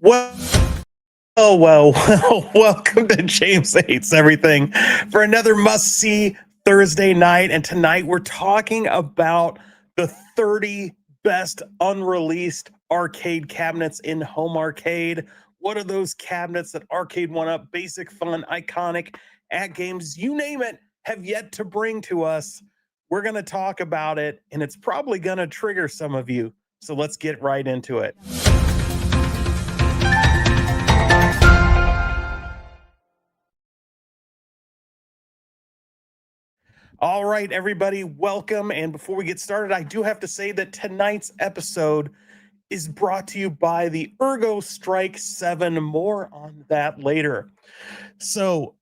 Well, welcome to James Hates Everything for another must-see Thursday night. And tonight we're talking about the 30 best unreleased arcade cabinets in home arcade. What are those cabinets that Arcade One Up, Basic Fun, Iconic, AtGames, you name it, have yet to bring to us? We're going to talk about it, and it's probably going to trigger some of you. So let's get right into it. All right, everybody, welcome. And before we get started, I do have to say that tonight's episode is brought to you by the Ergo Strike 7. More on that later. So,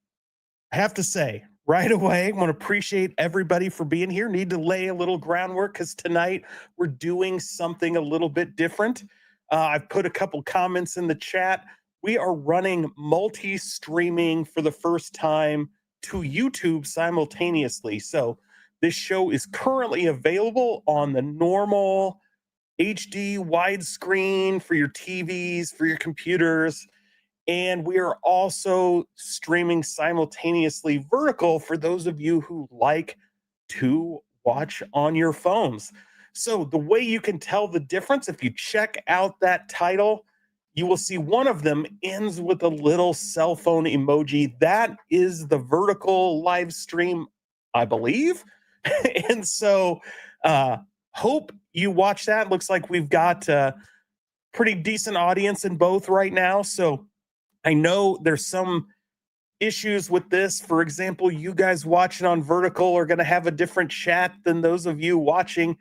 I have to say, right away, I want to appreciate everybody for being here. Need to lay a little groundwork because tonight we're doing something a little bit different. I've put a couple comments in the chat. We are running multi-streaming for the first time to YouTube simultaneously. So this show is currently available on the normal HD widescreen for your TVs, for your computers. And we are also streaming simultaneously vertical for those of you who like to watch on your phones. So the way you can tell the difference, if you check out that title, you will see one of them ends with a little cell phone emoji. That is the vertical live stream, I believe. And so hope you watch that. Looks like we've got a pretty decent audience in both right now. So I know there's some issues with this. For example, you guys watching on vertical are going to have a different chat than those of you watching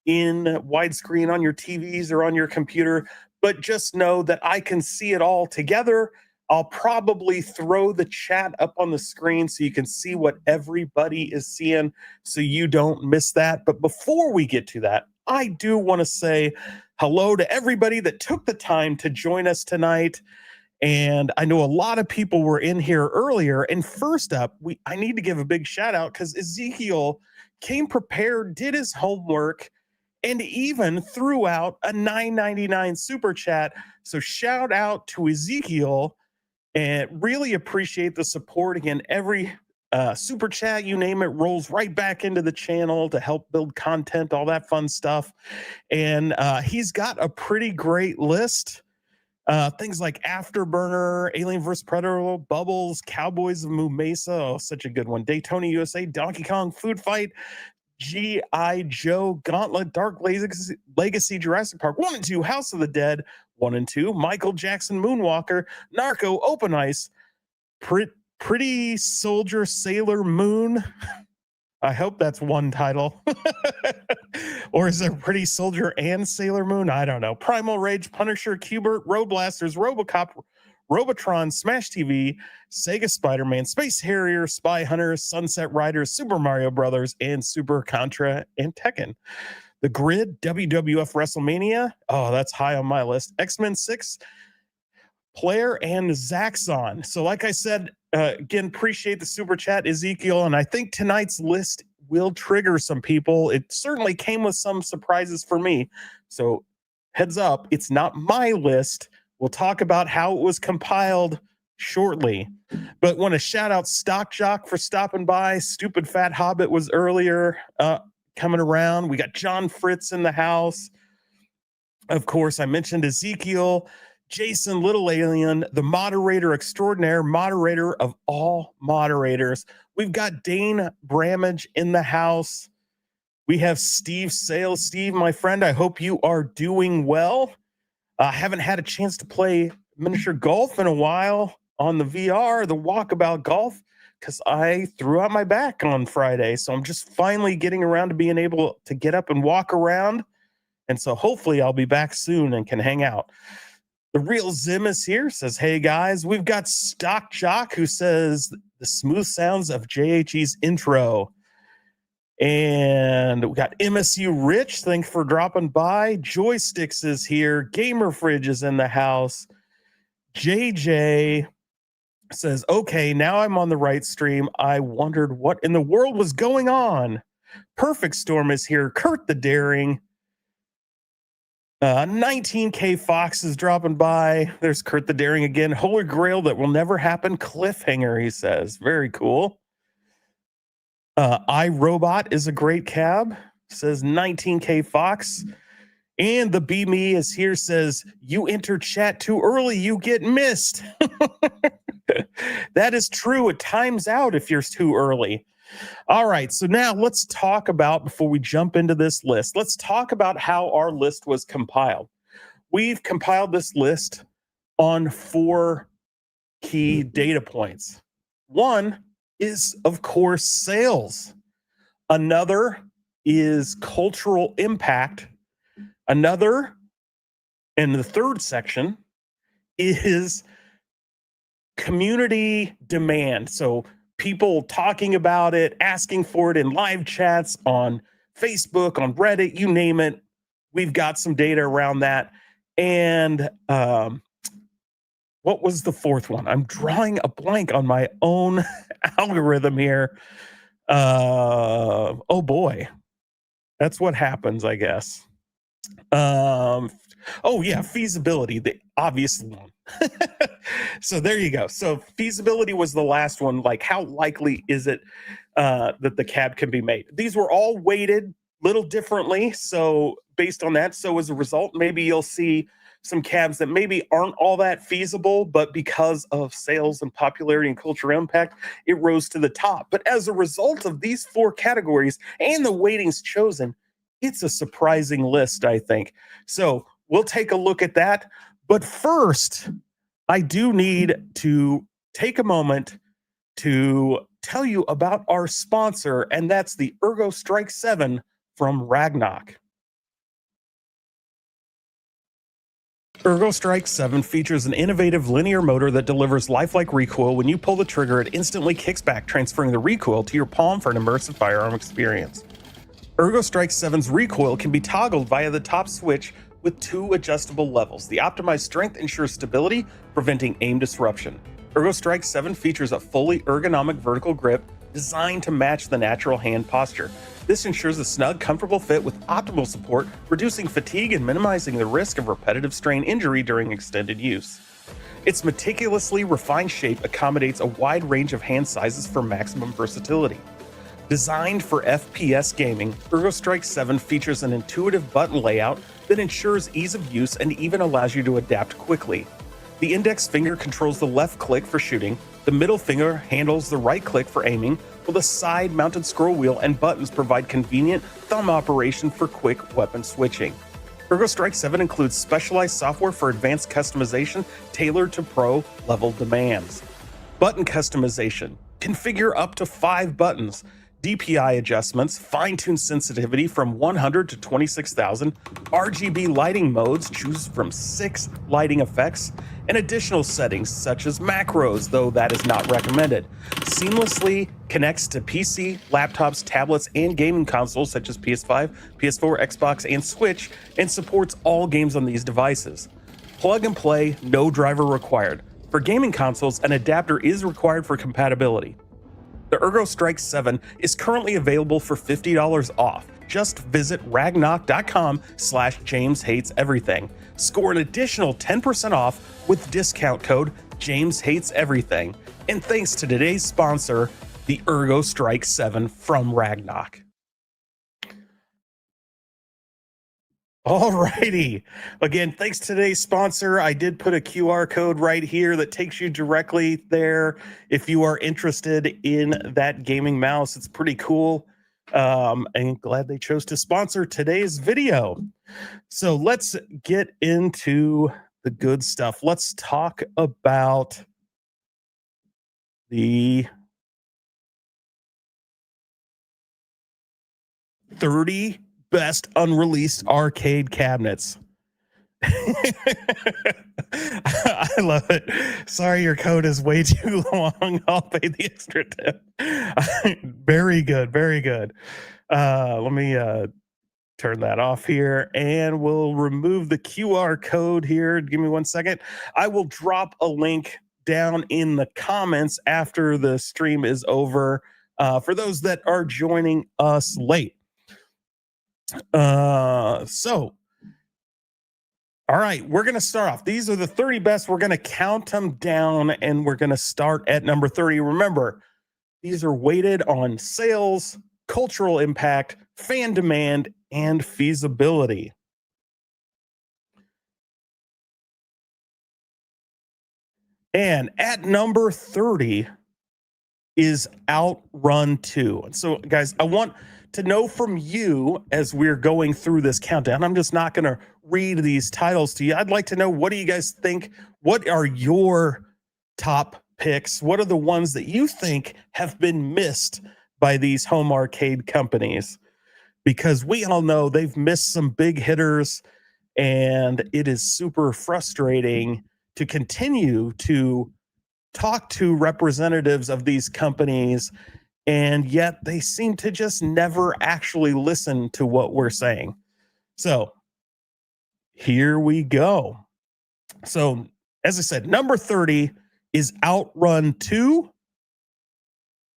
in widescreen on your TVs or on your computer. But just know that I can see it all together. I'll probably throw the chat up on the screen so you can see what everybody is seeing so you don't miss that. But before we get to that, I do want to say hello to everybody that took the time to join us tonight. And I know a lot of people were in here earlier. And first up, I need to give a big shout out because Ezekiel came prepared, did his homework, and even threw out a $9.99 super chat. So shout out to Ezekiel and really appreciate the support. Again, every super chat, you name it, rolls right back into the channel to help build content, all that fun stuff. And he's got a pretty great list. Things like Afterburner, Alien vs. Predator, Bubbles, Cowboys of Moo Mesa, oh, such a good one. Daytona USA, Donkey Kong, Food Fight, G.I. Joe, Gauntlet, Dark Legacy, Jurassic Park 1 and 2, House of the Dead 1 and 2, Michael Jackson, Moonwalker, Narco, Open Ice, Pretty Soldier, Sailor Moon. I hope that's one title. Or is there Pretty Soldier and Sailor Moon? I don't know. Primal Rage, Punisher, Cubert, Road Blasters, Robocop, Robotron, Smash TV, Sega Spider-Man, Space Harrier, Spy Hunter, Sunset Riders, Super Mario Brothers, and Super Contra and Tekken. The Grid, WWF WrestleMania. Oh, that's high on my list. X-Men 6, Player, and Zaxxon. So like I said, again, appreciate the super chat, Ezekiel. And I think tonight's list will trigger some people. It certainly came with some surprises for me. So heads up, it's not my list. We'll talk about how it was compiled shortly. But want to shout out Stock Jock for stopping by. Stupid Fat Hobbit was earlier coming around. We got John Fritz in the house. Of course, I mentioned Ezekiel. Jason Little Alien, the moderator extraordinaire, moderator of all moderators. We've got Dane Bramage in the house. We have Steve Sales. Steve, my friend, I hope you are doing well. I haven't had a chance to play miniature golf in a while on the VR, the walkabout golf, because I threw out my back on Friday. So I'm just finally getting around to being able to get up and walk around. And so hopefully I'll be back soon and can hang out. The Real Zim is here, says, hey guys. We've got Stock Jock who says the smooth sounds of JHE's intro. And we got MSU Rich, thanks for dropping by. Joysticks is here. Gamer Fridge is in the house. JJ says, okay, now I'm on the right stream. I wondered what in the world was going on. Perfect Storm is here. Kurt the Daring. 19K Fox is dropping by. There's Kurt the Daring again. Holy Grail that will never happen. Cliffhanger, he says. Very cool. iRobot is a great cab. Says 19K Fox. And the Be Me is here, says, you enter chat too early, you get missed. That is true. It times out if you're too early. All right. So now let's talk about, before we jump into this list, let's talk about how our list was compiled. We've compiled this list on 4 key data points. One is, of course, sales. Another is cultural impact. Another, and the third section, is community demand. So people talking about it, asking for it in live chats on Facebook, on Reddit, you name it. We've got some data around that. And what was the fourth one? I'm drawing a blank on my own algorithm here. Oh boy. That's what happens, I guess. Oh yeah, feasibility, the obvious one. So there you go. So feasibility was the last one. Like, how likely is it that the cab can be made? These were all weighted little differently. So based on that, so as a result, maybe you'll see some cabs that maybe aren't all that feasible, but because of sales and popularity and cultural impact, it rose to the top. But as a result of these 4 categories and the weightings chosen, it's a surprising list, I think. So we'll take a look at that. But first, I do need to take a moment to tell you about our sponsor, and that's the Ergo Strike 7 from Ragnarok. Ergo Strike 7 features an innovative linear motor that delivers lifelike recoil. When you pull the trigger, it instantly kicks back, transferring the recoil to your palm for an immersive firearm experience. Ergo Strike 7's recoil can be toggled via the top switch with 2 adjustable levels. The optimized strength ensures stability, preventing aim disruption. Ergo Strike 7 features a fully ergonomic vertical grip designed to match the natural hand posture. This ensures a snug, comfortable fit with optimal support, reducing fatigue and minimizing the risk of repetitive strain injury during extended use. Its meticulously refined shape accommodates a wide range of hand sizes for maximum versatility. Designed for FPS gaming, Ergo Strike 7 features an intuitive button layout that ensures ease of use and even allows you to adapt quickly. The index finger controls the left click for shooting, the middle finger handles the right click for aiming, while the side-mounted scroll wheel and buttons provide convenient thumb operation for quick weapon switching. Ergo Strike 7 includes specialized software for advanced customization tailored to pro-level demands. Button customization. Configure up to 5 buttons. DPI adjustments, fine-tune sensitivity from 100 to 26,000, RGB lighting modes, choose from 6 lighting effects, and additional settings such as macros, though that is not recommended. Seamlessly connects to PC, laptops, tablets, and gaming consoles such as PS5, PS4, Xbox, and Switch, and supports all games on these devices. Plug and play, no driver required. For gaming consoles, an adapter is required for compatibility. The Ergo Strike 7 is currently available for $50 off. Just visit ragnock.com/JamesHatesEverything. Score an additional 10% off with discount code JamesHatesEverything. And thanks to today's sponsor, the Ergo Strike 7 from Ragnarok. All righty. Again, thanks to today's sponsor. I did put a QR code right here that takes you directly there if you are interested in that gaming mouse. It's pretty cool. And glad they chose to sponsor today's video. So let's get into the good stuff. Let's talk about the 30 best unreleased arcade cabinets. I love it. Sorry, your code is way too long. I'll pay the extra tip. Very good. Very good. Let me turn that off here, and we'll remove the QR code here. Give me 1 second. I will drop a link down in the comments after the stream is over for those that are joining us late. So All right, we're going to start off. These are the 30 best. We're going to count them down and we're going to start at number 30. Remember, these are weighted on sales, cultural impact, fan demand, and feasibility. And at number 30 is Outrun 2. And so, guys, I want to know from you as we're going through this countdown. I'm just not going to read these titles to you. I'd like to know, what do you guys think? What are your top picks? What are the ones that you think have been missed by these home arcade companies? Because we all know they've missed some big hitters, and it is super frustrating to continue to talk to representatives of these companies, and yet they seem to just never actually listen to what we're saying. So here we go. So, as I said, number 30 is Outrun 2.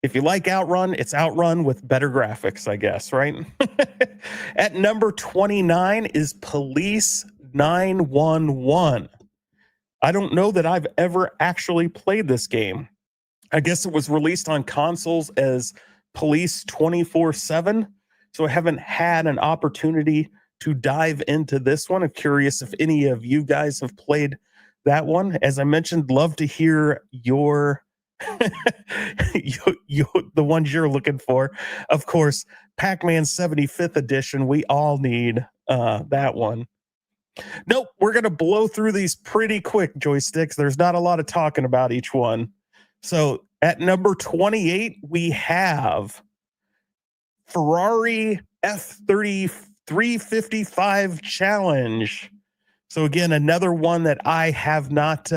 If you like Outrun, it's Outrun with better graphics, I guess, right? At number 29 is Police 911. I don't know that I've ever actually played this game. I guess it was released on consoles as Police 24/7. So I haven't had an opportunity to dive into this one. I'm curious if any of you guys have played that one. As I mentioned, love to hear your the ones you're looking for. Of course, Pac-Man 75th edition. We all need that one. Nope, we're going to blow through these pretty quick, joysticks. There's not a lot of talking about each one. So at number 28, we have Ferrari F30 355 Challenge. So again, another one that I have not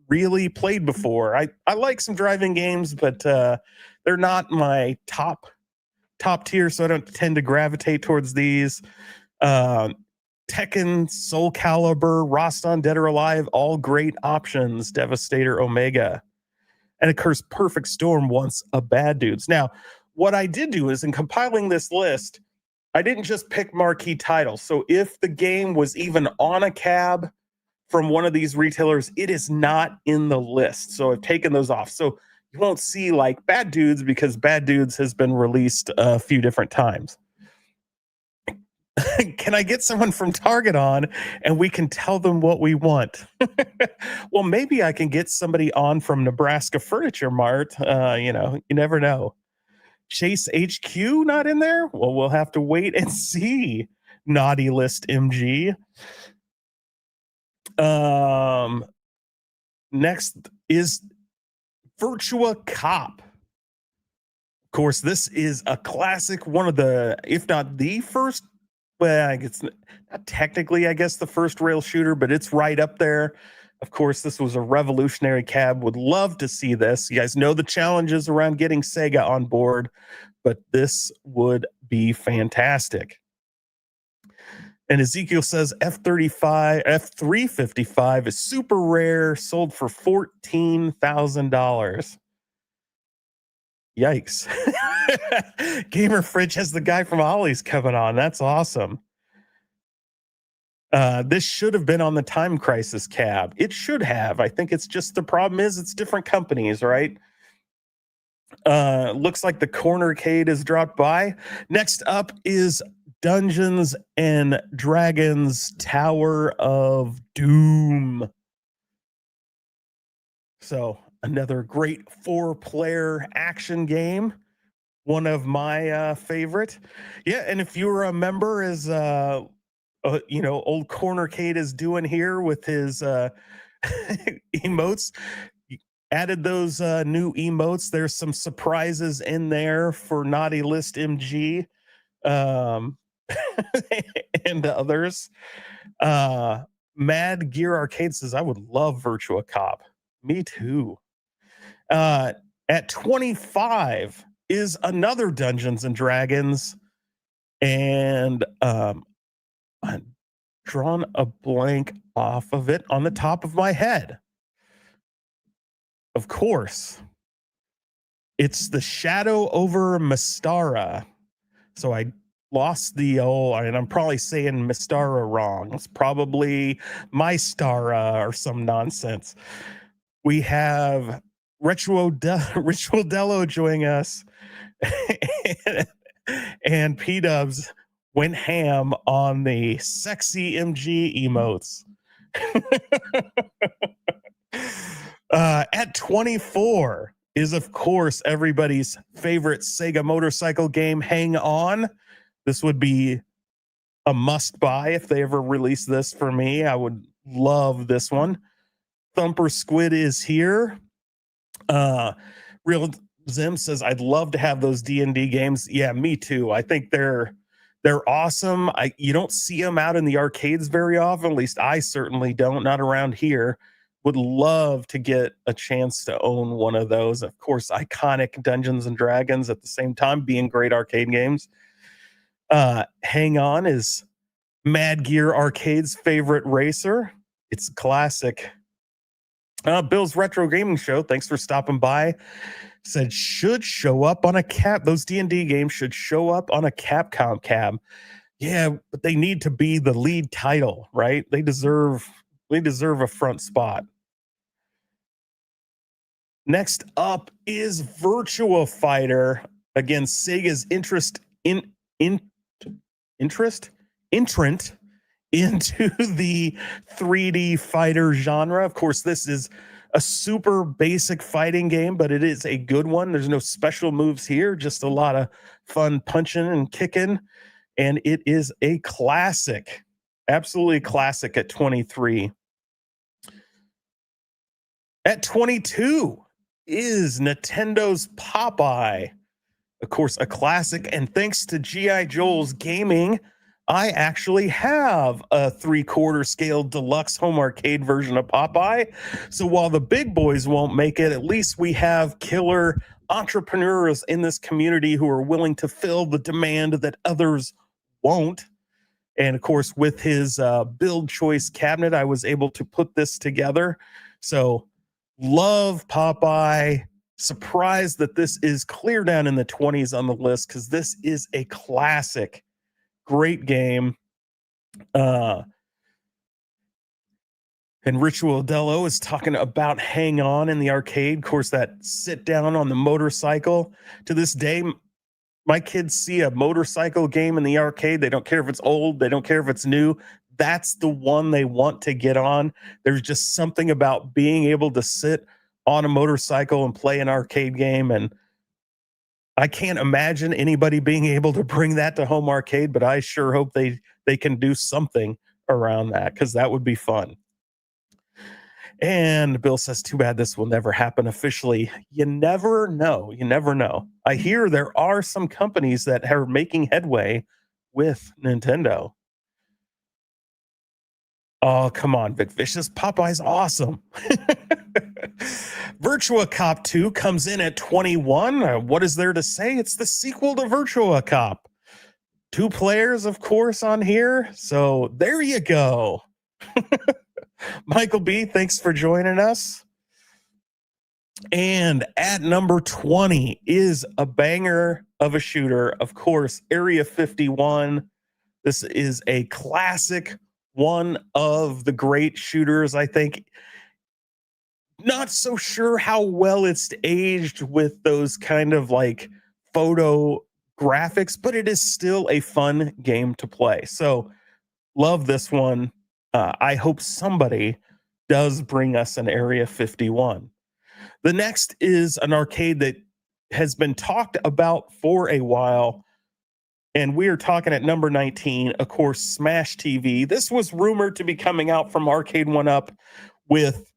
really played before. I like some driving games, but they're not my top tier, so I don't tend to gravitate towards these. Tekken, Soul Calibur, Roston, Dead or Alive, all great options. Devastator, Omega. And of course, Perfect Storm wants a Bad Dudes. Now, what I did do is in compiling this list, I didn't just pick marquee titles. So if the game was even on a cab from one of these retailers, it is not in the list. So I've taken those off. So you won't see like Bad Dudes, because Bad Dudes has been released a few different times. Can I get someone from Target on and we can tell them what we want? Well, maybe I can get somebody on from Nebraska Furniture Mart. You never know. Chase HQ not in there? Well, we'll have to wait and see. Naughty List MG. Next is Virtua Cop. Of course, this is a classic, one of the, if not the first, well, it's not technically, I guess, the first rail shooter, but it's right up there. Of course, this was a revolutionary cab. Would love to see this. You guys know the challenges around getting Sega on board, but this would be fantastic. And Ezekiel says F355 is super rare, sold for $14,000. Yikes. Gamer Fridge has the guy from Ollie's coming on. That's awesome. This should have been on the Time Crisis cab. It should have. I think it's just, the problem is it's different companies, right? Looks like the Cornercade has dropped by. Next up is Dungeons and Dragons Tower of Doom. So another great 4-player action game. One of my favorite. Yeah, and if you remember, as old Cornercade is doing here with his emotes, added those new emotes. There's some surprises in there for Naughty List MG and others. Mad Gear Arcade says, I would love Virtua Cop. Me too. At 25 is another Dungeons and Dragons, and I'm drawn a blank off of it on the top of my head. Of course, it's the Shadow over Mystara. So I lost the and I'm probably saying Mystara wrong. It's probably Mystara or some nonsense. We have Ritual Dello joining us, and P Dubs went ham on the sexy MG emotes. At 24 is, of course, everybody's favorite Sega motorcycle game, Hang On. This would be a must buy if they ever release this for me. I would love this one. Thumper Squid is here. Real Zim says, I'd love to have those D&D games. Yeah, me too. I think they're awesome. You don't see them out in the arcades very often. At least I certainly don't, not around here. Would love to get a chance to own one of those. Of course, iconic Dungeons and Dragons at the same time being great arcade games. Hang On is Mad Gear Arcade's favorite racer. It's classic. Bill's Retro Gaming Show, thanks for stopping by. Said should show up on a cap. Those D&D games should show up on a Capcom cab. Yeah, but they need to be the lead title, right? They deserve a front spot. Next up is Virtua Fighter. Again, Sega's entrant into the 3D fighter genre. Of course, this is a super basic fighting game, but it is a good one. There's no special moves here, just a lot of fun punching and kicking. And it is a classic, absolutely classic at 23. At 22 is Nintendo's Popeye. Of course, a classic. And thanks to G.I. Joel's gaming, I actually have a 3/4 scale deluxe home arcade version of Popeye. So while the big boys won't make it, at least we have killer entrepreneurs in this community who are willing to fill the demand that others won't. And of course, with his build choice cabinet, I was able to put this together. So love Popeye. Surprised that this is clear down in the 20s on the list, because this is a classic. Great game. And Ritual Dello is talking about Hang On in the arcade. Of course, that sit down on the motorcycle. To this day, my kids see a motorcycle game in the arcade. They don't care if it's old. They don't care if it's new. That's the one they want to get on. There's just something about being able to sit on a motorcycle and play an arcade game. And I can't imagine anybody being able to bring that to home arcade, but I sure hope they can do something around that, because that would be fun. And Bill says, too bad this will never happen officially. You never know. You never know. I hear there are some companies that are making headway with Nintendo. Oh, come on, Vic Vicious. Popeye's awesome. Virtua Cop 2 comes in at 21. What is there to say? It's the sequel to Virtua Cop. 2 players, of course, on here. So there you go. Michael B., thanks for joining us. And at number 20 is a banger of a shooter. Of course, Area 51. This is a classic, one of the great shooters, I think. Not so sure how well it's aged with those kind of like photo graphics, but it is still a fun game to play. So love this one. I hope somebody does bring us an Area 51. The next is an arcade that has been talked about for a while, and we are talking at number 19, of course, Smash TV. This was rumored to be coming out from Arcade 1-Up with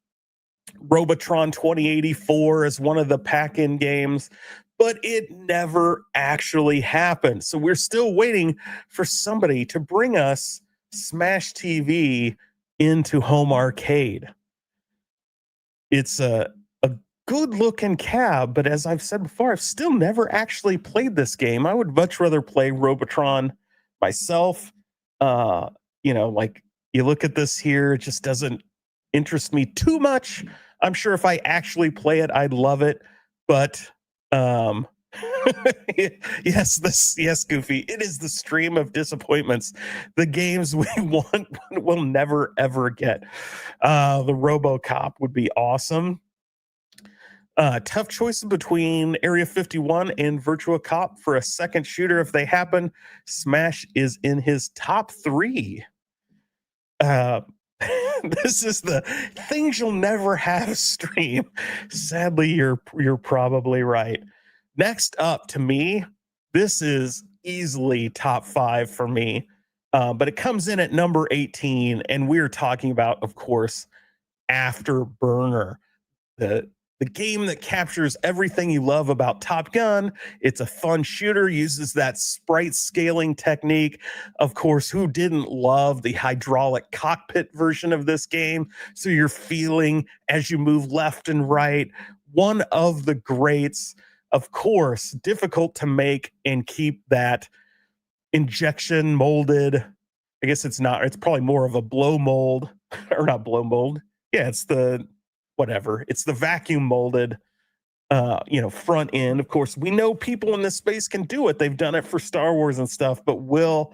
Robotron 2084 as one of the pack-in games, but it never actually happened. So we're still waiting for somebody to bring us Smash TV into home arcade. It's a good looking cab, but as I've said before, I've still never actually played this game. I would much rather play Robotron myself. Like you look at this here, it just doesn't interest me too much. I'm sure if I actually play it, I'd love it. But Yes, Goofy. It is the stream of disappointments. The games we want will never ever get. The RoboCop would be awesome. Tough choices between Area 51 and Virtua Cop for a second shooter if they happen. Smash is in his top three. Uh, this is the things you'll never have stream. Sadly, you're probably right. Next up, to me, this is easily top five for me, but it comes in at number 18, and we're talking about, of course, Afterburner, the the game that captures everything you love about Top Gun. It's a fun shooter, uses that sprite scaling technique. Of course, who didn't love the hydraulic cockpit version of this game? So you're feeling as you move left and right. One of the greats, of course, difficult to make and keep that injection molded. I guess it's not, it's probably more of a blow mold or not blow mold. Yeah, it's the whatever. It's the vacuum molded front end. Of course, we know people in this space can do it. They've done it for Star Wars and stuff, but will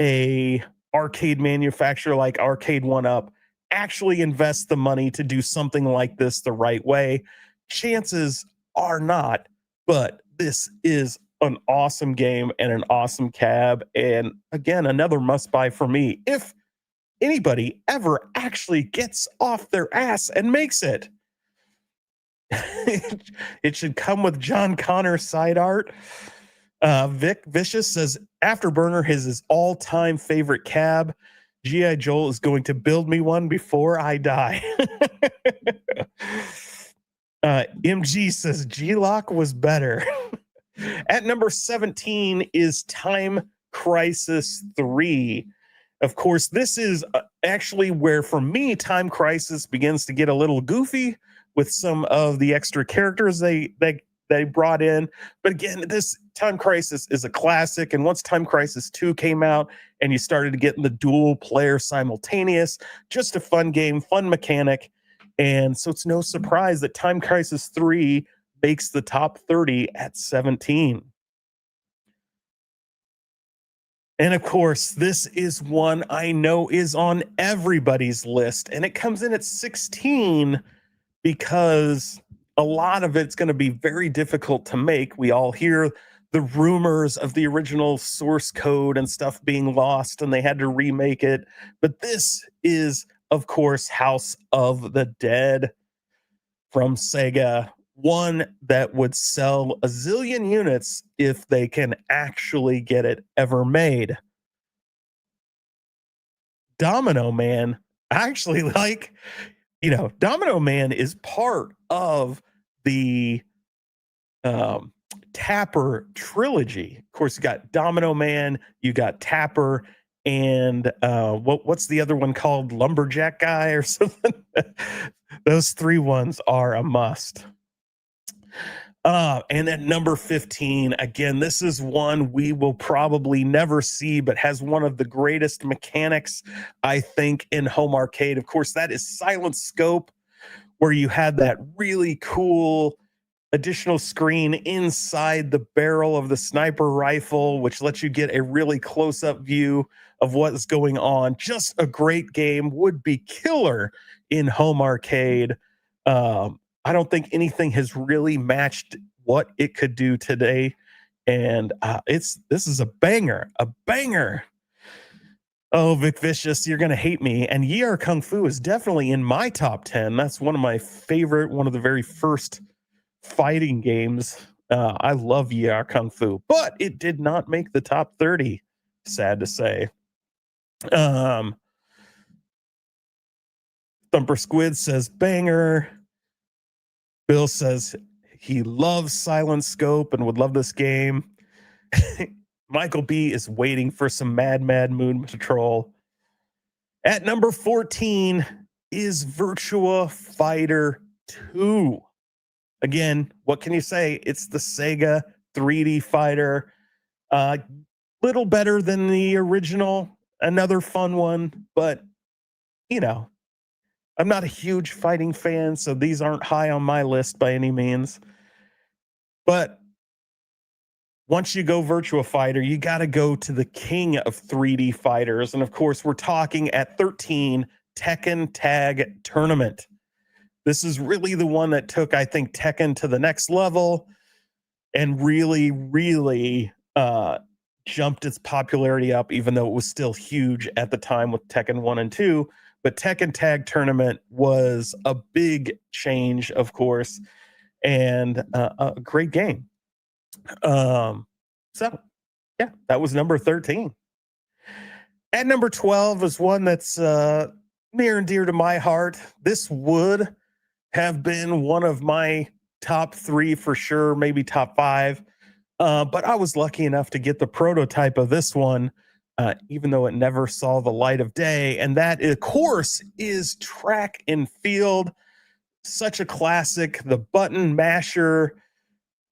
a arcade manufacturer like Arcade One Up actually invest the money to do something like this the right way? Chances are not, but this is an awesome game and an awesome cab. And again, another must buy for me if anybody ever actually gets off their ass and makes it. It should come with John Connor side art. Vic Vicious says Afterburner is his all-time favorite cab. G.I. Joel is going to build me one before I die. MG says G-Lock was better. At number 17 is Time Crisis 3. Of course, this is actually where, for me, Time Crisis begins to get a little goofy with some of the extra characters they brought in. But again, this Time Crisis is a classic. And once Time Crisis 2 came out and you started to get in the dual player simultaneous, just a fun game, fun mechanic. And so it's no surprise that Time Crisis 3 makes the top 30 at 17. And of course, this is one I know is on everybody's list, and it comes in at 16 because a lot of it's going to be very difficult to make. We all hear the rumors of the original source code and stuff being lost, and they had to remake it. But this is, of course, House of the Dead from Sega, one that would sell a zillion units if they can actually get it ever made. Domino Man, I actually like, Domino Man is part of the Tapper trilogy. Of course, you got Domino Man, you got Tapper, and what's the other one called? Lumberjack Guy or something? Those three ones are a must. And at number 15, again, this is one we will probably never see, but has one of the greatest mechanics, I think, in home arcade. Of course, that is Silent Scope, where you had that really cool additional screen inside the barrel of the sniper rifle, which lets you get a really close-up view of what's going on. Just a great game, would be killer in home arcade. I don't think anything has really matched what it could do today, and this is a banger, a banger. Oh, Vic Vicious, you're gonna hate me. And Yi Ar Kung Fu is definitely in my top 10. That's one of my favorite, one of the very first fighting games. I love Yi Ar Kung Fu, but it did not make the top 30. Sad to say. Thumper Squid says banger. Bill says he loves Silent Scope and would love this game. Michael B is waiting for some Mad Moon Patrol. At number 14 is Virtua Fighter 2. Again, what can you say? It's the Sega 3D fighter. Little better than the original. Another fun one, but I'm not a huge fighting fan, so these aren't high on my list by any means. But once you go Virtua Fighter, you got to go to the king of 3D fighters. And of course, we're talking at 13, Tekken Tag Tournament. This is really the one that took, I think, Tekken to the next level and really, really jumped its popularity up, even though it was still huge at the time with Tekken 1 and 2. But Tekken Tag Tournament was a big change, of course, and a great game. So, yeah, that was number 13. At number 12 is one that's near and dear to my heart. This would have been one of my top 3 for sure, maybe top 5. But I was lucky enough to get the prototype of this one, even though it never saw the light of day. And that, of course, is Track and Field. Such a classic, the button masher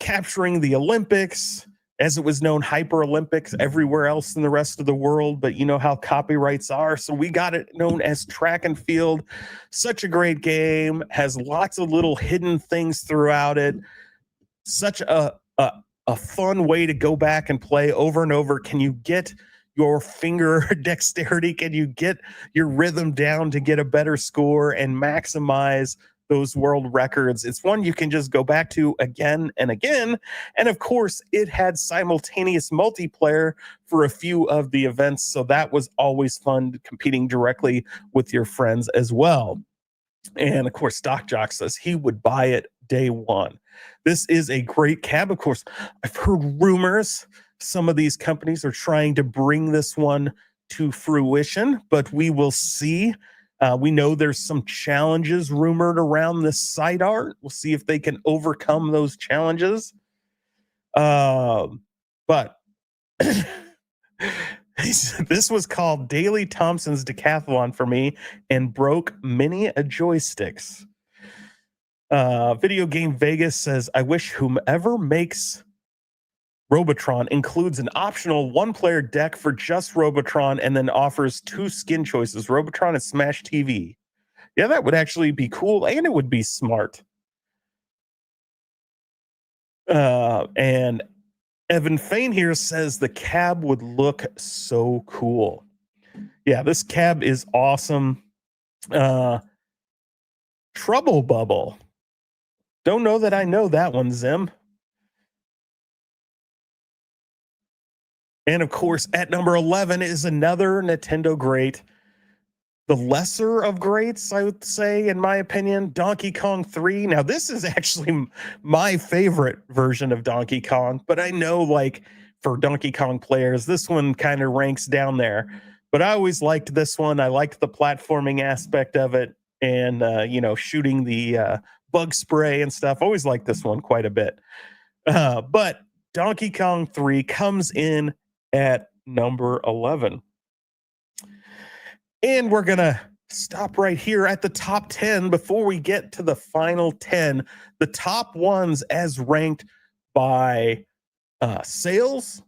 capturing the Olympics, as it was known, Hyper Olympics everywhere else in the rest of the world. But you know how copyrights are. So we got it known as Track and Field. Such a great game, has lots of little hidden things throughout it. Such a fun way to go back and play over and over. Can you get your finger dexterity? Can you get your rhythm down to get a better score and maximize those world records? It's one you can just go back to again and again. And of course, it had simultaneous multiplayer for a few of the events. So that was always fun, competing directly with your friends as well. And of course, Doc Jock says he would buy it day one. This is a great cab. Of course, I've heard rumors some of these companies are trying to bring this one to fruition, but we will see. We know there's some challenges rumored around this side art. We'll see if they can overcome those challenges. But this was called Daley Thompson's Decathlon for me and broke many a joysticks. Video Game Vegas says, I wish whomever makes Robotron includes an optional one-player deck for just Robotron and then offers 2 skin choices, Robotron and Smash TV. Yeah, that would actually be cool, and it would be smart. And Evan Fain here says the cab would look so cool. Yeah, this cab is awesome. Trouble Bubble. Don't know that I know that one, Zim. And of course, at number 11 is another Nintendo great. The lesser of greats, I would say, in my opinion, Donkey Kong 3. Now, this is actually my favorite version of Donkey Kong, but I know, like, for Donkey Kong players, this one kind of ranks down there. But I always liked this one. I liked the platforming aspect of it and, shooting the bug spray and stuff. Always liked this one quite a bit. But Donkey Kong 3 comes in at number 11. And we're going to stop right here at the top 10 before we get to the final 10. The top ones as ranked by sales,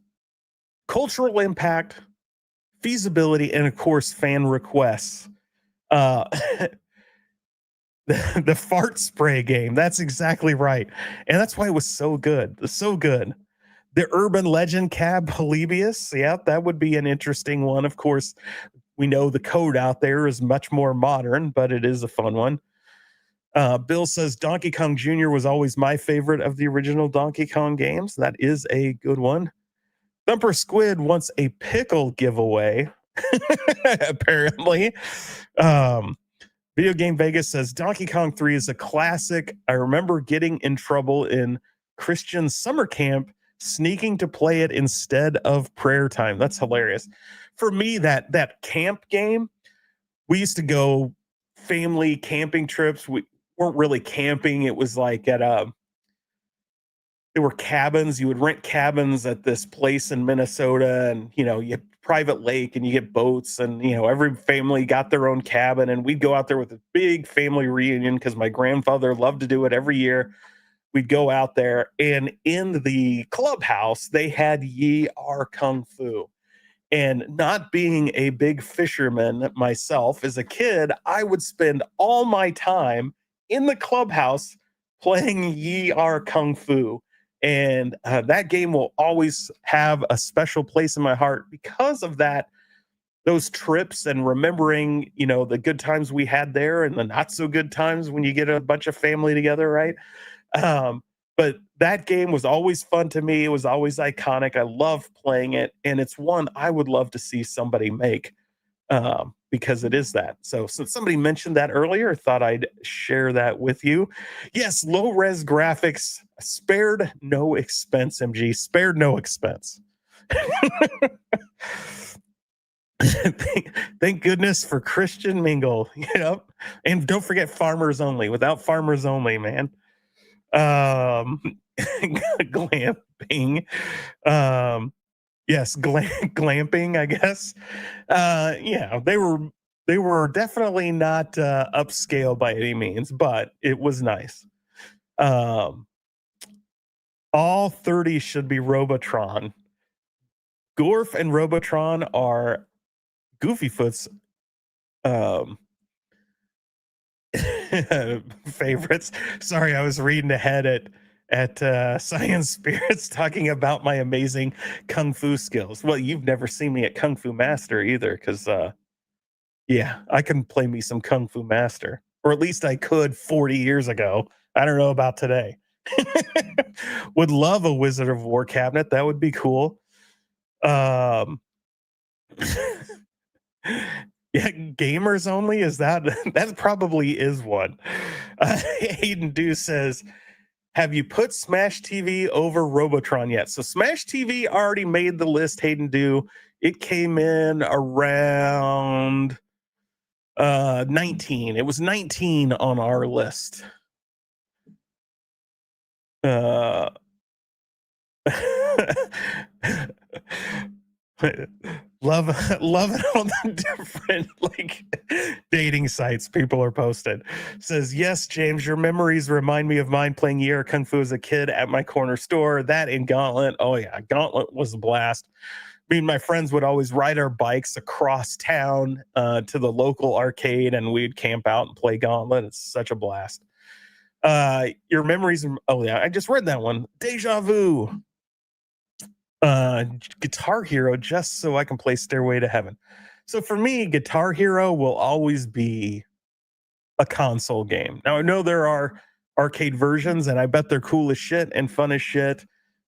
cultural impact, feasibility, and of course, fan requests. The fart spray game. That's exactly right. And that's why it was so good. So good. The urban legend cab Polybius. Yeah, that would be an interesting one. Of course, we know the code out there is much more modern, but it is a fun one. Bill says Donkey Kong Jr. was always my favorite of the original Donkey Kong games. That is a good one. Thumper Squid wants a pickle giveaway, apparently. Video Game Vegas says Donkey Kong 3 is a classic. I remember getting in trouble in Christian summer camp, sneaking to play it instead of prayer time. That's hilarious. For me, that camp game, we used to go family camping trips. We weren't really camping. It was like there were cabins. You would rent cabins at this place in Minnesota, and you have private lake and you get boats, and every family got their own cabin, and we'd go out there with a big family reunion because my grandfather loved to do it every year. We'd go out there, and in the clubhouse they had Yi Ar Kung Fu. And not being a big fisherman myself as a kid, I would spend all my time in the clubhouse playing Yi Ar Kung Fu. And that game will always have a special place in my heart because of that, those trips and remembering, the good times we had there and the not so good times when you get a bunch of family together, right? Um, but that game was always fun to me. It was always iconic. I love playing it, and it's one I would love to see somebody make, because it is that. So, since somebody mentioned that earlier, I thought I'd share that with you. Yes, low res graphics spared no expense. MG spared no expense. thank goodness for Christian Mingle, and don't forget Farmers Only. Without Farmers Only, man. um Glamping. Yes, glamping, I guess. Yeah, they were definitely not upscale by any means, but it was nice. um all 30 should be Robotron. Gorf and Robotron are Goofyfoot's um favorites. Sorry, I was reading ahead at Science Spirits talking about my amazing kung fu skills. Well, you've never seen me at Kung Fu Master either, because yeah, I can play me some Kung Fu Master, or at least I could 40 years ago. I don't know about today. Would love a Wizard of War cabinet. That would be cool. Um, yeah, gamers only, is that that probably is one. Hayden Do says, have you put Smash TV over Robotron yet? So Smash TV already made the list, Hayden Do. It came in around 19. It was 19 on our list. Uh love it on the different dating sites people are posted. Says, yes, James, your memories remind me of mine playing Year Kung Fu as a kid at my corner store. That and Gauntlet. Oh yeah, Gauntlet was a blast. Me and my friends would always ride our bikes across town to the local arcade, and we'd camp out and play Gauntlet. It's such a blast. Your memories. Oh yeah, I just read that one. Deja Vu. Guitar Hero, just so I can play Stairway to Heaven. So for me, Guitar Hero will always be a console game. Now I know there are arcade versions, and I bet they're cool as shit and fun as shit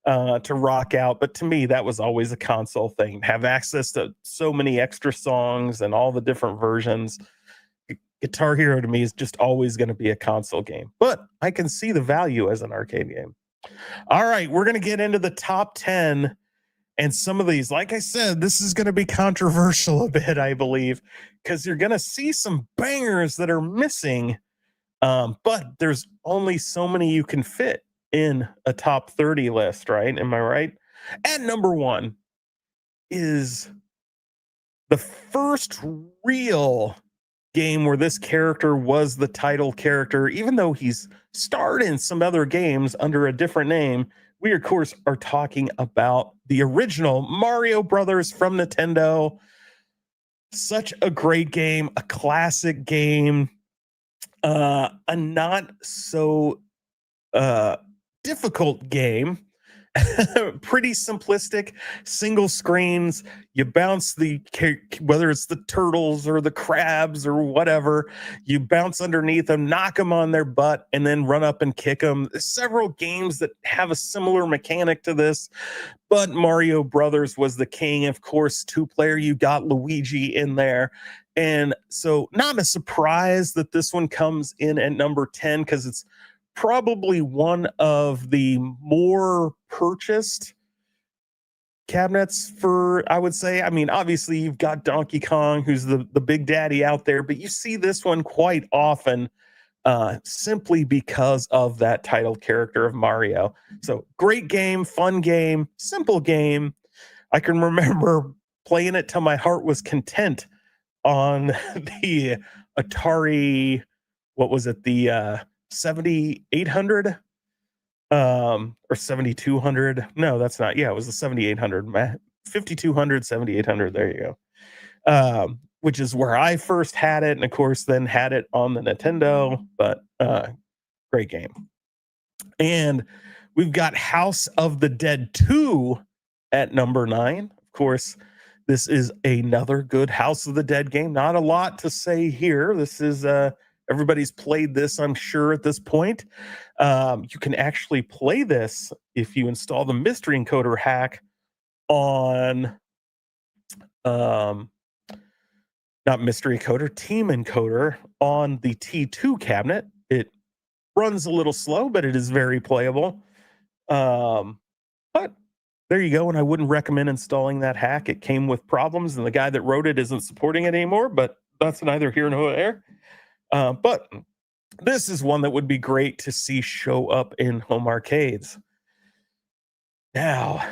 to rock out. But to me, that was always a console thing. Have access to so many extra songs and all the different versions. Guitar Hero to me is just always going to be a console game, but I can see the value as an arcade game. All right, we're going to get into the top 10. And some of these, like I said, this is going to be controversial a bit, I believe, because you're going to see some bangers that are missing. But there's only so many you can fit in a top 30 list, right? Am I right? At number one is the first real game where this character was the title character, even though he's starred in some other games under a different name. We, of course, are talking about the original Mario Brothers from Nintendo. Such a great game, a classic game, a not so difficult game. Pretty simplistic, single screens. You bounce whether it's the turtles or the crabs or whatever, you bounce underneath them, knock them on their butt, and then run up and kick them. There's several games that have a similar mechanic to this, but Mario Brothers was the king. Of course, 2-player, you got Luigi in there. And so not a surprise that this one comes in at number 10, because it's probably one of the more purchased cabinets for, I would say. I mean, obviously you've got Donkey Kong, who's the big daddy out there, but you see this one quite often simply because of that title character of Mario. So great game, fun game, simple game. I can remember playing it till my heart was content on the Atari, what was it, the 7800 or 7200. No, that's not. Yeah, it was the 7800. 5200, 7800. There you go. Which is where I first had it, and of course then had it on the Nintendo. But great game. And We've got House of the Dead 2 at number 9. Of course, this is another good House of the Dead game. Not a lot to say here. This is everybody's played this, I'm sure, at this point. You can actually play this if you install the mystery encoder hack on not mystery encoder, team encoder on the T2 cabinet. It runs a little slow, but it is very playable. But there you go. And I wouldn't recommend installing that hack. It came with problems, and the guy that wrote it isn't supporting it anymore, but that's neither here nor there. But this is one that would be great to see show up in home arcades. Now,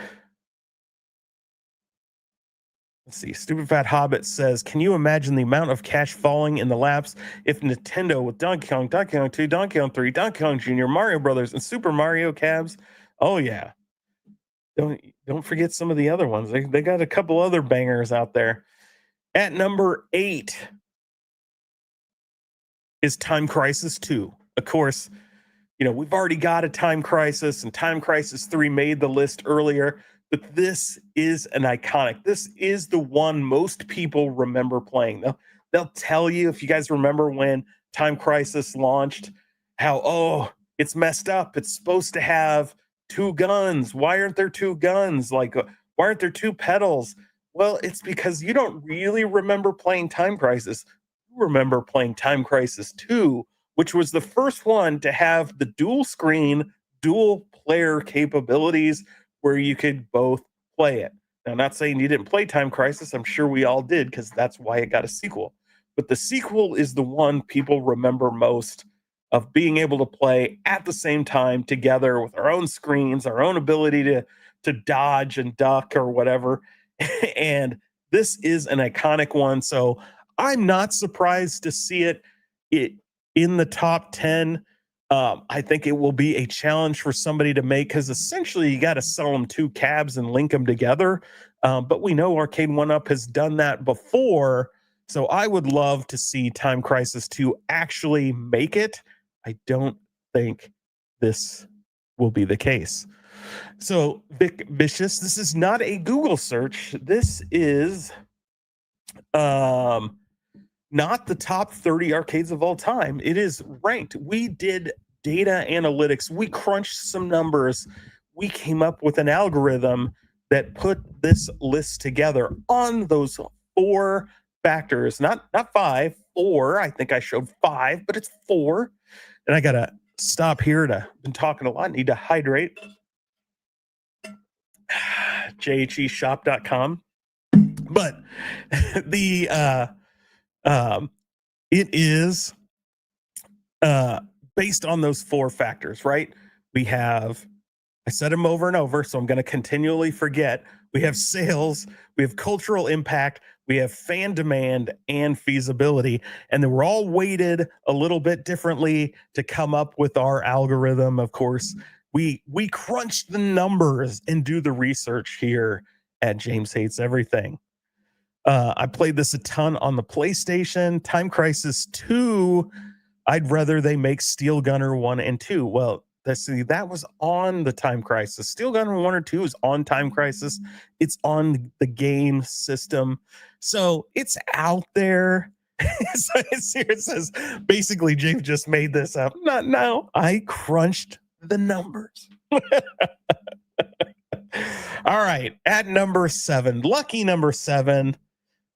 let's see. Stupid Fat Hobbit says, can you imagine the amount of cash falling in the laps if Nintendo with Donkey Kong 2, Donkey Kong 3, Donkey Kong Jr., Mario Brothers, and Super Mario Cabs? Oh, yeah. Don't forget some of the other ones. They got a couple other bangers out there. At number 8 is Time Crisis 2. Of course, we've already got a Time Crisis, and Time Crisis 3 made the list earlier, but this is an iconic. This is the one most people remember playing. They'll tell you, if you guys remember when Time Crisis launched, how, it's messed up. It's supposed to have 2 guns. Why aren't there 2 guns? Like, why aren't there 2 pedals? Well, it's because you don't really remember playing Time Crisis. You remember playing Time Crisis 2, which was the first one to have the dual screen, dual player capabilities where you could both play it. Now, I'm not saying you didn't play Time Crisis. I'm sure we all did, because that's why it got a sequel. But the sequel is the one people remember most, of being able to play at the same time together with our own screens, our own ability to dodge and duck or whatever. And this is an iconic one. So I'm not surprised to see it in the top 10. I think it will be a challenge for somebody to make, because essentially you got to sell them 2 cabs and link them together. But we know Arcade 1-Up has done that before. So I would love to see Time Crisis 2 actually make it. I don't think this will be the case. So Vic Vicious, this is not a Google search. This is not the top 30 arcades of all time. It is ranked. We did data analytics. We crunched some numbers. We came up with an algorithm that put this list together on those 4 factors, not 5, 4. I think I showed 5, but it's 4. And I got to stop here. Been talking a lot. Need to hydrate. jheshop.com. But it is based on those 4 factors, right? I said them over and over, so I'm going to continually forget. We have sales, we have cultural impact, we have fan demand, and feasibility. And then we're all weighted a little bit differently to come up with our algorithm. Of course, we crunch the numbers and do the research here at James Hates Everything. I played this a ton on the PlayStation. Time Crisis 2, I'd rather they make Steel Gunner 1 and 2. Well, that was on the Time Crisis. Steel Gunner 1 or 2 is on Time Crisis. It's on the game system. So it's out there. So it says, basically, James just made this up. No, I crunched the numbers. All right, at number 7, lucky number 7.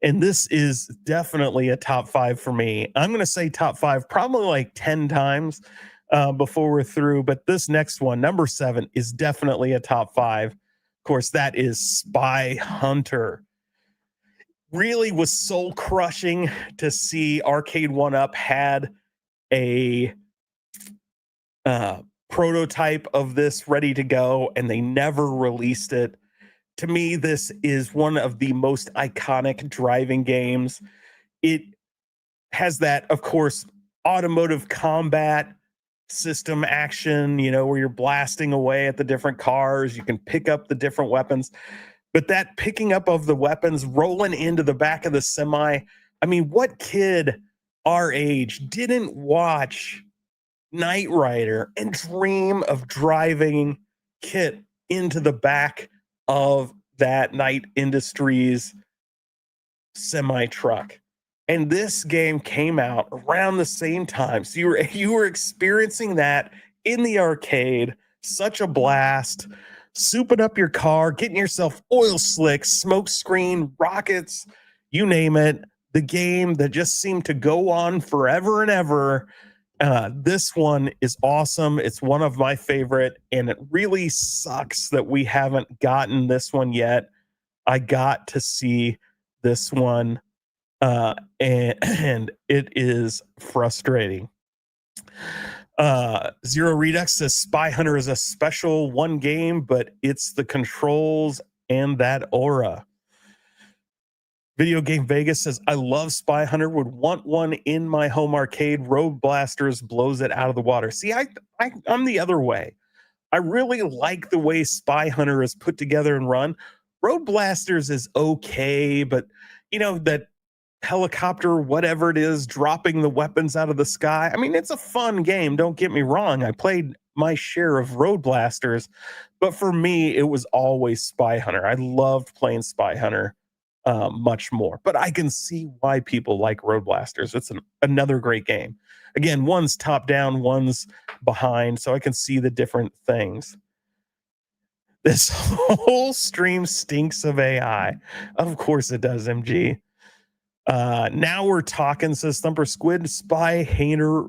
And this is definitely a top 5 for me. I'm going to say top 5 probably like 10 times before we're through. But this next one, number 7, is definitely a top 5. Of course, that is Spy Hunter. Really was soul crushing to see Arcade 1-Up had a prototype of this ready to go, and they never released it. To me, this is one of the most iconic driving games. It has that, of course, automotive combat system action, where you're blasting away at the different cars. You can pick up the different weapons. But that picking up of the weapons, rolling into the back of the semi, I mean, what kid our age didn't watch Knight Rider and dream of driving kit into the back of that Knight Industries semi truck. And this game came out around the same time. So you were experiencing that in the arcade, such a blast. Souping up your car, getting yourself oil slicks, smoke screen, rockets, you name it. The game that just seemed to go on forever and ever. This one is awesome. It's one of my favorite, and it really sucks that we haven't gotten this one yet. I got to see this one, and it is frustrating. Zero Redux says Spy Hunter is a special one game, but it's the controls and that aura. Video Game Vegas says, I love Spy Hunter, would want one in my home arcade. Road Blasters blows it out of the water. See, I'm the other way. I really like the way Spy Hunter is put together and run. Road Blasters is okay, but that helicopter, whatever it is, dropping the weapons out of the sky. I mean, it's a fun game. Don't get me wrong. I played my share of Road Blasters, but for me, it was always Spy Hunter. I loved playing Spy Hunter much more, but I can see why people like Road Blasters. It's another great game. Again, one's top down, one's behind, so I can see the different things. This whole stream stinks of AI. Of course it does, MG. Now we're talking, says Thumper Squid. Spy Hunter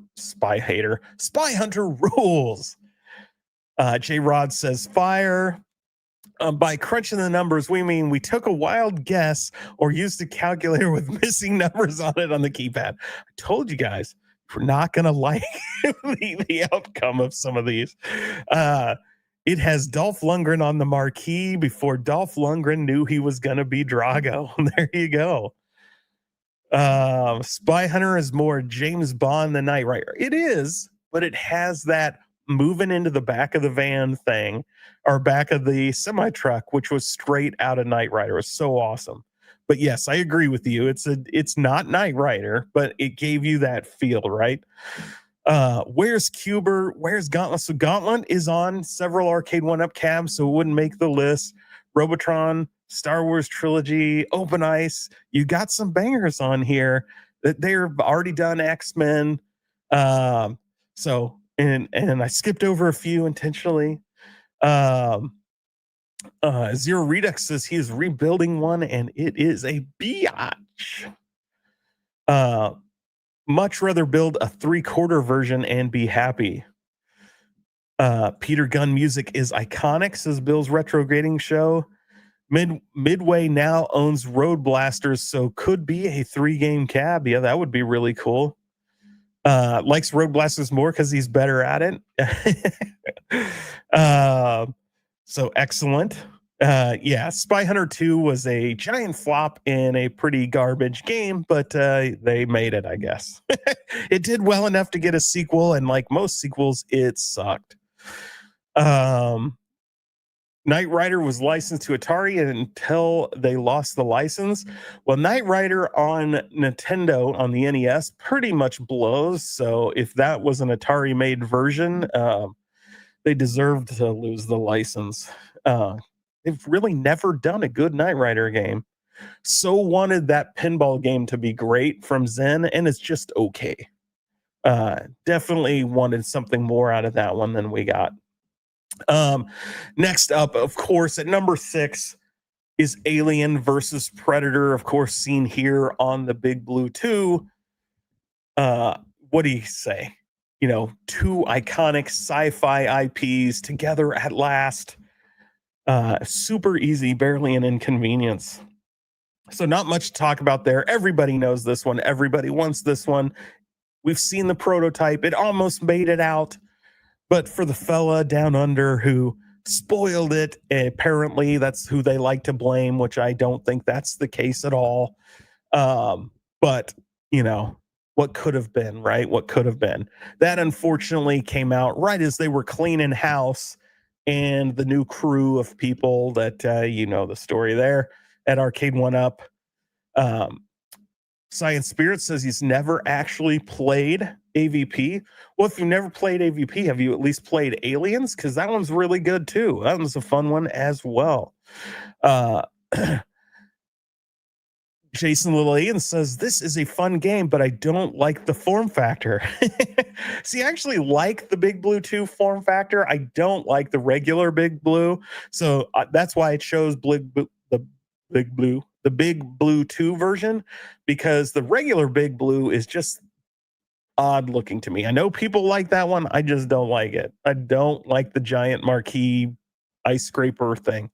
rules. J Rod says fire. By crunching the numbers, we mean we took a wild guess or used a calculator with missing numbers on it on the keypad. I told you guys, we're not going to like the outcome of some of these. It has Dolph Lundgren on the marquee before Dolph Lundgren knew he was going to be Drago. There you go. Spy Hunter is more James Bond than Knight Rider. It is, but it has that moving into the back of the van thing, or back of the semi truck, which was straight out of Knight Rider. It was so awesome. But yes, I agree with you. It's not Knight Rider, but it gave you that feel, right? Where's Cuber? Where's Gauntlet? So Gauntlet is on several Arcade 1-Up cabs, so it wouldn't make the list. Robotron, Star Wars Trilogy, Open Ice. You got some bangers on here. They're already done X-Men. So I skipped over a few intentionally. Zero Redux says he is rebuilding one, and it is a biatch. Much rather build a 3/4 version and be happy. Peter Gunn music is iconic, says Bill's retrograding show. Midway now owns Road Blasters, so could be a 3-game cab. Yeah, that would be really cool. Likes Road Blasters more because he's better at it. So excellent. Yeah, Spy Hunter 2 was a giant flop in a pretty garbage game, but they made it, I guess. It did well enough to get a sequel, and like most sequels, it sucked. Knight Rider was licensed to Atari until they lost the license. Well, Knight Rider on Nintendo on the NES pretty much blows. So if that was an Atari-made version, they deserved to lose the license. They've really never done a good Knight Rider game. So wanted that pinball game to be great from Zen, and it's just okay. Definitely wanted something more out of that one than we got. Next up, of course, at number 6 is Alien versus Predator, of course, seen here on the Big Blue 2. What do you say? Two iconic sci-fi IPs together at last. Super easy, barely an inconvenience. So not much to talk about there. Everybody knows this one. Everybody wants this one. We've seen the prototype. It almost made it out. But for the fella down under who spoiled it, apparently that's who they like to blame, which I don't think that's the case at all. But, what could have been, right? What could have been. That unfortunately came out right as they were cleaning house, and the new crew of people that, the story there at Arcade 1-Up, Science Spirit says he's never actually played AVP. Well, if you've never played AVP, have you at least played Aliens? Because that one's really good too. That one's a fun one as well. Uh, Jason Lillian says this is a fun game, but I don't like the form factor. See, I actually like the Big Blue 2 form factor. I don't like the regular Big Blue. So that's why it shows the Big Blue 2 version, because the regular Big Blue is just odd looking to me. I know people like that one. I just don't like it. I don't like the giant marquee ice scraper thing.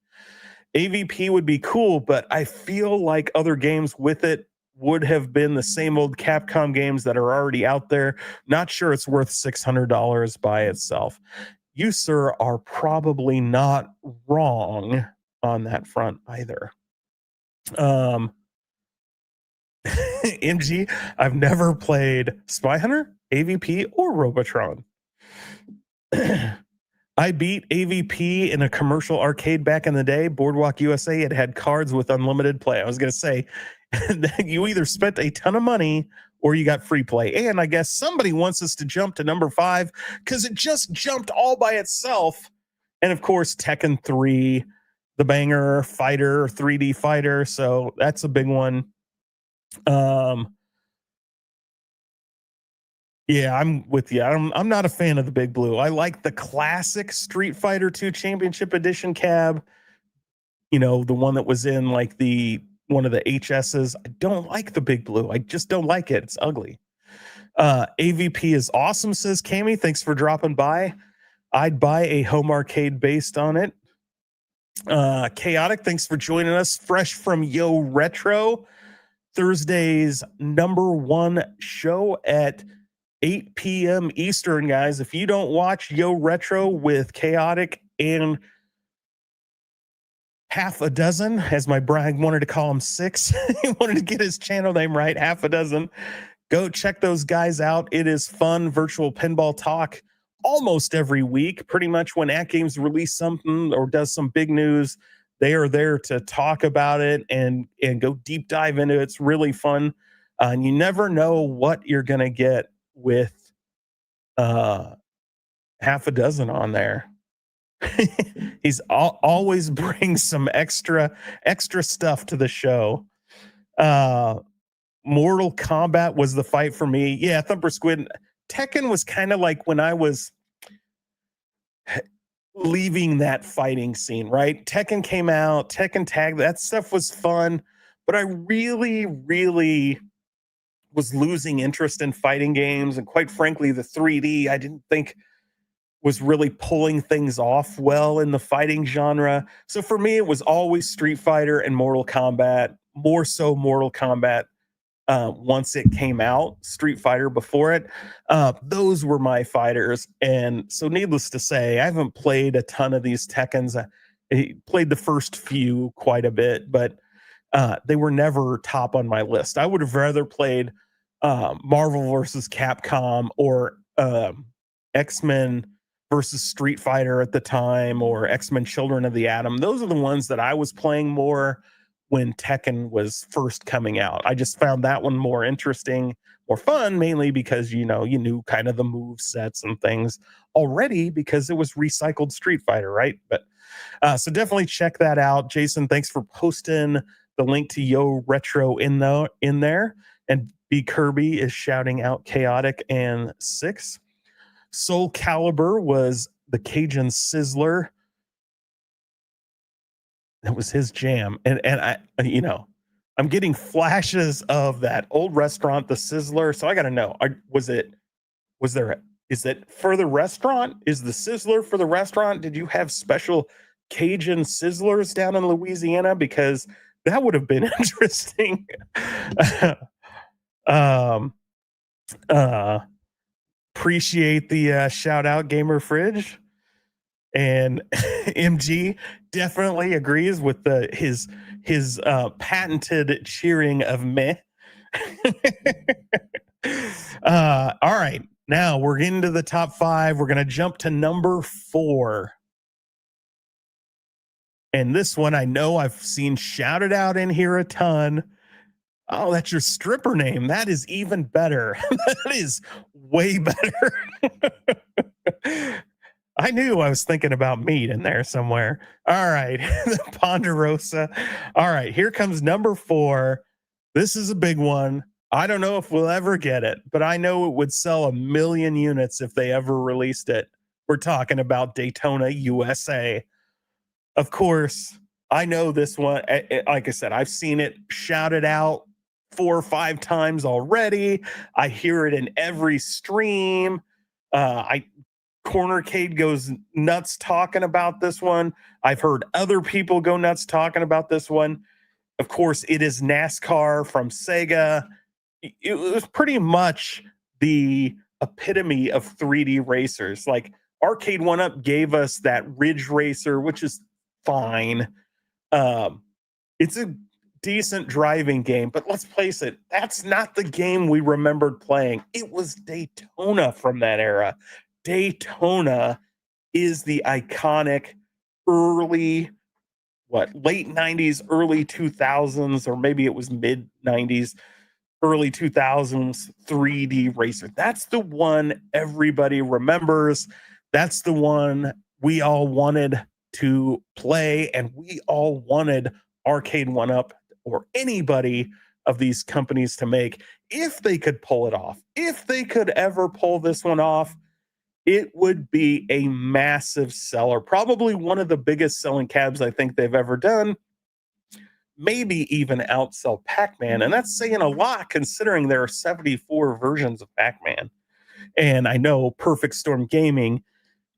AVP would be cool, but I feel like other games with it would have been the same old Capcom games that are already out there. Not sure it's worth $600 by itself. You, sir, are probably not wrong on that front either. MG, I've never played Spy Hunter, AVP, or Robotron. I beat AVP in a commercial arcade back in the day. Boardwalk USA, it had cards with unlimited play. I was going to say, you either spent a ton of money or you got free play. And I guess somebody wants us to jump to number 5 because it just jumped all by itself. And of course, Tekken 3, the banger fighter, 3D fighter. So that's a big one. Yeah, I'm with you. I'm not a fan of the Big Blue. I like the classic Street Fighter 2 Championship Edition cab. You know, the one that was in like one of the HSs. I don't like the Big Blue. I just don't like it. It's ugly. AVP is awesome, says Cami. Thanks for dropping by. I'd buy a home arcade based on it. Chaotic, thanks for joining us. Fresh from Yo Retro, Thursday's #1 show at 8 p.m. Eastern, guys. If you don't watch Yo Retro with Chaotic and half a dozen, as my brag wanted to call him 6, he wanted to get his channel name right, half a dozen. Go check those guys out. It is fun virtual pinball talk almost every week. Pretty much when AtGames release something or does some big news, they are there to talk about it and go deep dive into it. It's really fun. And you never know what you're going to get with half a dozen on there. He's always brings some extra stuff to the show. Mortal Kombat was the fight for me. Yeah, Thumper Squid. Tekken was kind of like when I was leaving that fighting scene, right? Tekken came out, Tekken Tag, that stuff was fun, but I really was losing interest in fighting games. And quite frankly, the 3D, I didn't think was really pulling things off well in the fighting genre. So for me, it was always Street Fighter and Mortal Kombat, more so Mortal Kombat. Once it came out, Street Fighter before it, those were my fighters. And so needless to say, I haven't played a ton of these Tekkens. I played the first few quite a bit, but they were never top on my list. I would have rather played Marvel versus Capcom or X-Men versus Street Fighter at the time, or X-Men Children of the Atom. Those are the ones that I was playing more when Tekken was first coming out. I just found that one more interesting, more fun, mainly because, you knew kind of the move sets and things already because it was recycled Street Fighter, right? But so definitely check that out. Jason, thanks for posting the link to Yo Retro in there. And B Kirby is shouting out Chaotic and 6. Soul Calibur was the Cajun Sizzler. That was his jam. And I, I'm getting flashes of that old restaurant, the Sizzler. So I got to know, is it for the restaurant? Is the Sizzler for the restaurant? Did you have special Cajun Sizzlers down in Louisiana? Because that would have been interesting. Appreciate the shout out, Gamer Fridge. And MG definitely agrees with his patented cheering of meh. All right, now we're getting to the top 5. We're going to jump to number 4. And this one I know I've seen shouted out in here a ton. Oh, that's your stripper name. That is even better. That is way better. I knew I was thinking about meat in there somewhere. All right. The Ponderosa. All right. Here comes number 4. This is a big one. I don't know if we'll ever get it, but I know it would sell 1,000,000 units if they ever released it. We're talking about Daytona, USA. Of course, I know this one. Like I said, I've seen it shouted out 4 or 5 times already. I hear it in every stream. I Cornercade goes nuts talking about this one. I've heard other people go nuts talking about this one. Of course, it is NASCAR from Sega. It was pretty much the epitome of 3D racers. Like Arcade One Up gave us that Ridge Racer, which is fine. Um, it's a decent driving game, but let's face it, that's not the game we remembered playing. It was Daytona from that era. Daytona is the iconic early, late 90s, early 2000s, or maybe it was mid 90s, early 2000s 3D racer. That's the one everybody remembers. That's the one we all wanted to play, and we all wanted Arcade One Up or anybody of these companies to make. If they could pull it off, if they could ever pull this one off, it would be a massive seller. Probably one of the biggest selling cabs I think they've ever done. Maybe even outsell Pac-Man. And that's saying a lot considering there are 74 versions of Pac-Man. And I know Perfect Storm Gaming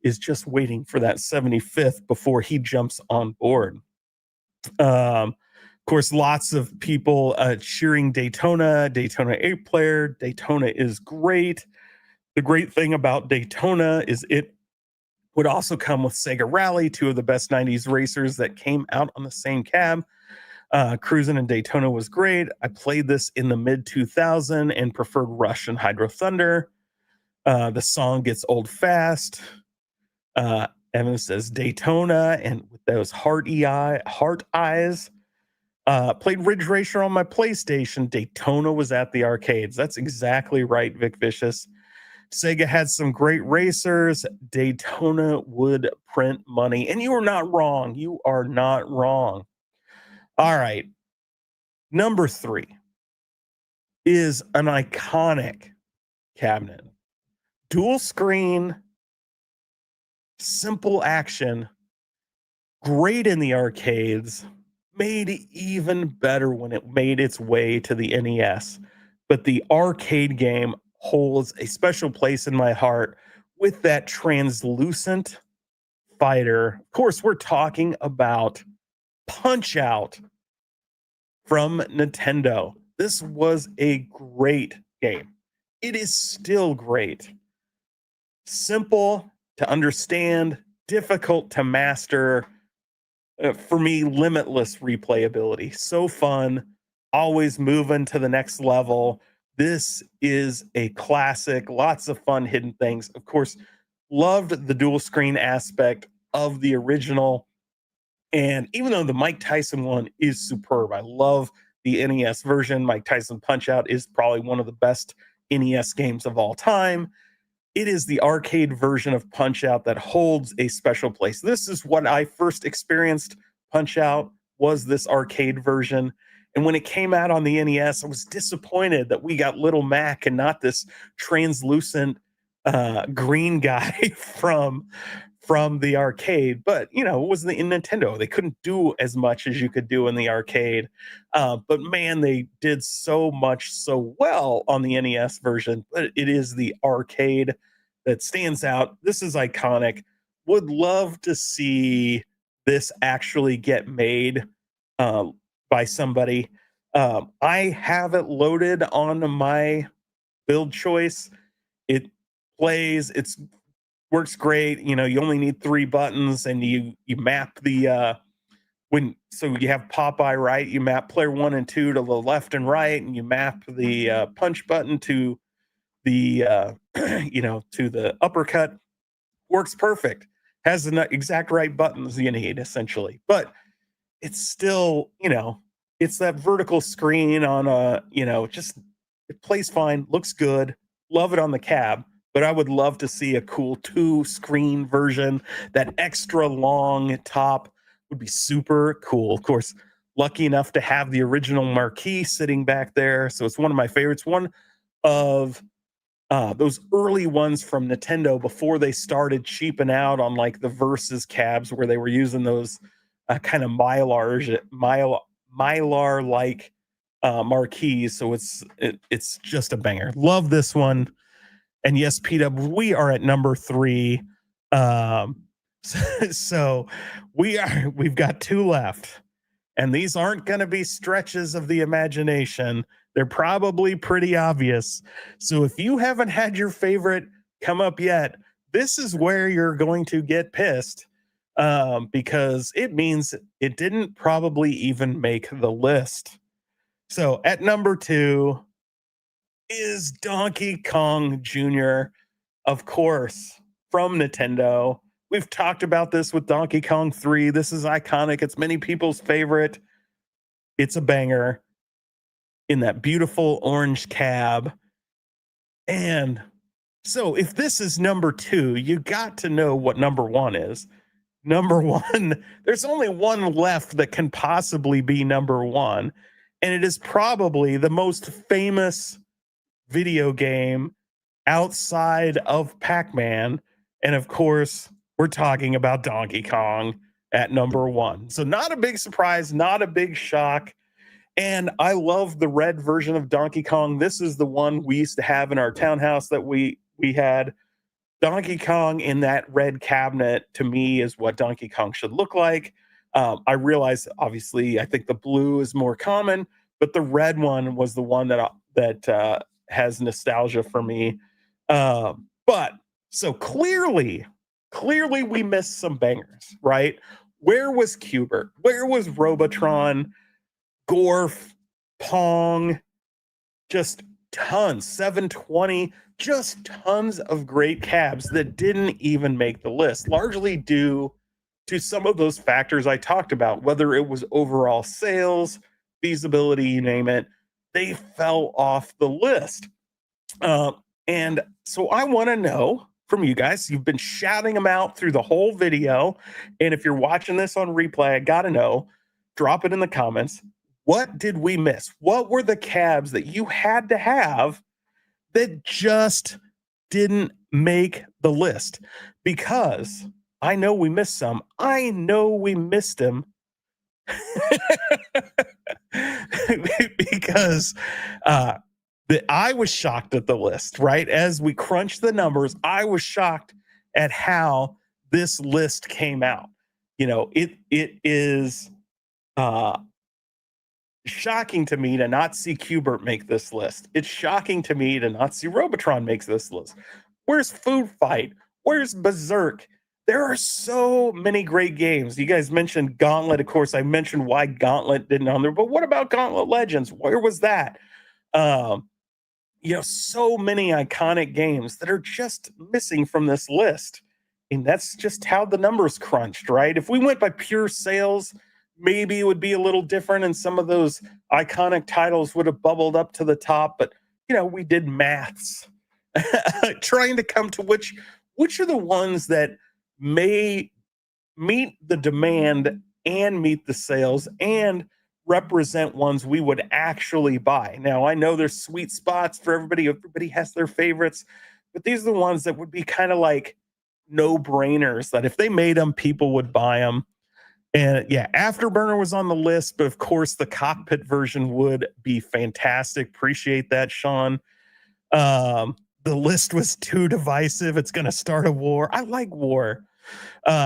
is just waiting for that 75th before he jumps on board. Of course, lots of people cheering Daytona 8 player. Daytona is great. The great thing about Daytona is it would also come with Sega Rally, 2 of the best 90s racers that came out on the same cab. Cruising in Daytona was great. I played this in the mid 2000 and preferred Rush and Hydro Thunder. The song gets old fast. Evan says Daytona and with those heart eyes. Played Ridge Racer on my PlayStation. Daytona was at the arcades. That's exactly right, Vic Vicious. Sega had some great racers. Daytona would print money. And you are not wrong. You are not wrong. All right. Number 3 is an iconic cabinet. Dual screen, simple action, great in the arcades, made even better when it made its way to the NES. But the arcade game holds a special place in my heart with that translucent fighter. Of course, we're talking about Punch Out from Nintendo. This was a great game. It is still great. Simple to understand, difficult to master. For me, limitless replayability. So fun, always moving to the next level. This is a classic, lots of fun hidden things. Of course, loved the dual screen aspect of the original. And even though the Mike Tyson one is superb, I love the NES version. Mike Tyson Punch Out is probably one of the best NES games of all time. It is the arcade version of Punch Out that holds a special place. This is what I first experienced Punch Out, was this arcade version. And when it came out on the NES, I was disappointed that we got Little Mac and not this translucent green guy from the arcade. But you know, it was in Nintendo. They couldn't do as much as you could do in the arcade. But man, they did so much so well on the NES version. But it is the arcade that stands out. This is iconic. Would love to see this actually get made by somebody. I have it loaded on my build choice. It plays. It's works great. You know, you only need 3 buttons, and you map the so you have Popeye, right? You map player 1 and 2 to the left and right, and you map the punch button to the to the uppercut. Works perfect. Has the exact right buttons you need, essentially. But it's still, it's that vertical screen on a, just it plays fine, looks good, love it on the cab, but I would love to see a cool two screen version. That extra long top would be super cool. Of course, lucky enough to have the original marquee sitting back there. So it's one of my favorites. One of those early ones from Nintendo before they started cheaping out on like the Versus cabs where they were using those kind of mylar like marquees. So it's just a banger. Love this one. And yes, PW, we are at number 3. So we've got 2 left. And these aren't going to be stretches of the imagination. They're probably pretty obvious. So if you haven't had your favorite come up yet, this is where you're going to get pissed, because it means it didn't probably even make the list. So at number 2 is Donkey Kong Jr., of course, from Nintendo. We've talked about this with Donkey Kong 3. This is iconic. It's many people's favorite. It's a banger in that beautiful orange cab. And so if this is number 2, you got to know what number 1 is. Number 1, there's only one left that can possibly be number 1. And it is probably the most famous video game outside of Pac-Man. And of course, we're talking about Donkey Kong at number 1. So not a big surprise, not a big shock. And I love the red version of Donkey Kong. This is the one we used to have in our townhouse that we had. Donkey Kong in that red cabinet, to me, is what Donkey Kong should look like. I realize, obviously, I think the blue is more common, but the red one was the one that has nostalgia for me. But so clearly we missed some bangers, right? Where was Cubert? Where was Robotron? Gorf, Pong, just tons. 720, just tons of great cabs that didn't even make the list, largely due to some of those factors I talked about, whether it was overall sales, feasibility, you name it, they fell off the list. And so I want to know from you guys, you've been shouting them out through the whole video. And if you're watching this on replay, I got to know, drop it in the comments. What did we miss? What were the cabs that you had to have that just didn't make the list? Because I know we missed some. I know we missed them. Because I was shocked at the list, right? As we crunched the numbers, I was shocked at how this list came out. It is shocking to me to not see Cubert make this list. It's shocking to me to not see Robotron makes this list. Where's Food Fight? Where's Berserk? There are so many great games. You guys mentioned Gauntlet. Of course, I mentioned why Gauntlet didn't on there, but what about Gauntlet Legends? Where was that? So many iconic games that are just missing from this list. And that's just how the numbers crunched, right? If we went by pure sales, maybe it would be a little different and some of those iconic titles would have bubbled up to the top. But, we did maths trying to come to which are the ones that may meet the demand and meet the sales and represent ones we would actually buy. Now, I know there's sweet spots for everybody. Everybody has their favorites, but these are the ones that would be kind of like no-brainers that if they made them, people would buy them. And yeah, Afterburner was on the list, but of course the cockpit version would be fantastic. Appreciate that, Sean. The list was too divisive. It's going to start a war. I like war.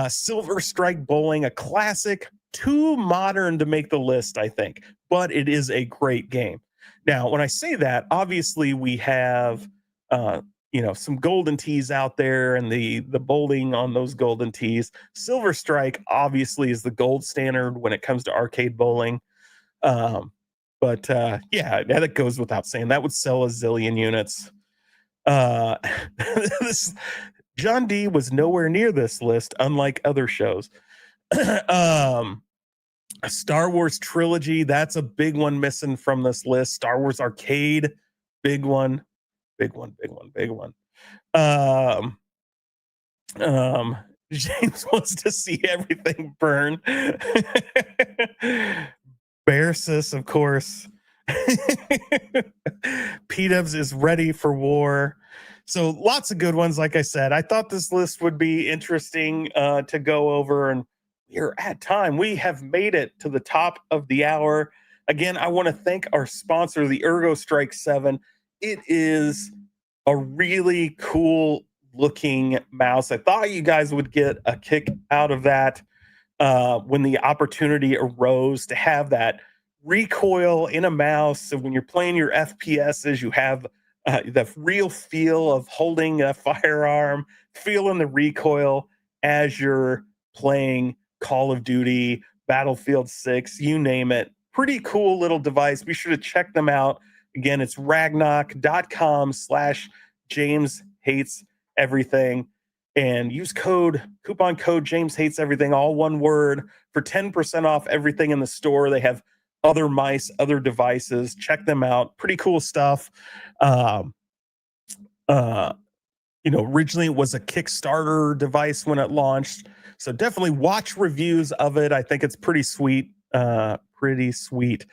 Silver Strike Bowling, a classic, too modern to make the list, I think, but it is a great game. Now, when I say that, obviously we have, some golden tees out there and the bowling on those golden tees. Silver Strike obviously is the gold standard when it comes to arcade bowling. But that goes without saying. That would sell a zillion units. John D was nowhere near this list, unlike other shows. A Star Wars trilogy, that's a big one missing from this list. Star Wars Arcade, big one, big one, big one, big one. Um, um, James wants to see everything burn. Bearsis, of course. P-Dubs is ready for war. So lots of good ones. Like I said, I thought this list would be interesting to go over, and we're at time. We have made it to the top of the hour. Again, I want to thank our sponsor, the Ergo Strike 7. It is a really cool looking mouse. I thought you guys would get a kick out of that when the opportunity arose to have that recoil in a mouse. So when you're playing your FPSs, you have the real feel of holding a firearm, feeling the recoil as you're playing Call of Duty, Battlefield 6, you name it. Pretty cool little device. Be sure to check them out. Again, it's ragnock.com/James hates everything, and use coupon code James hates everything, all one word, for 10% off everything in the store. They have other mice, other devices. Check them out. Pretty cool stuff. Um, Originally it was a Kickstarter device when it launched. So definitely watch reviews of it. I think it's pretty sweet. Pretty sweet.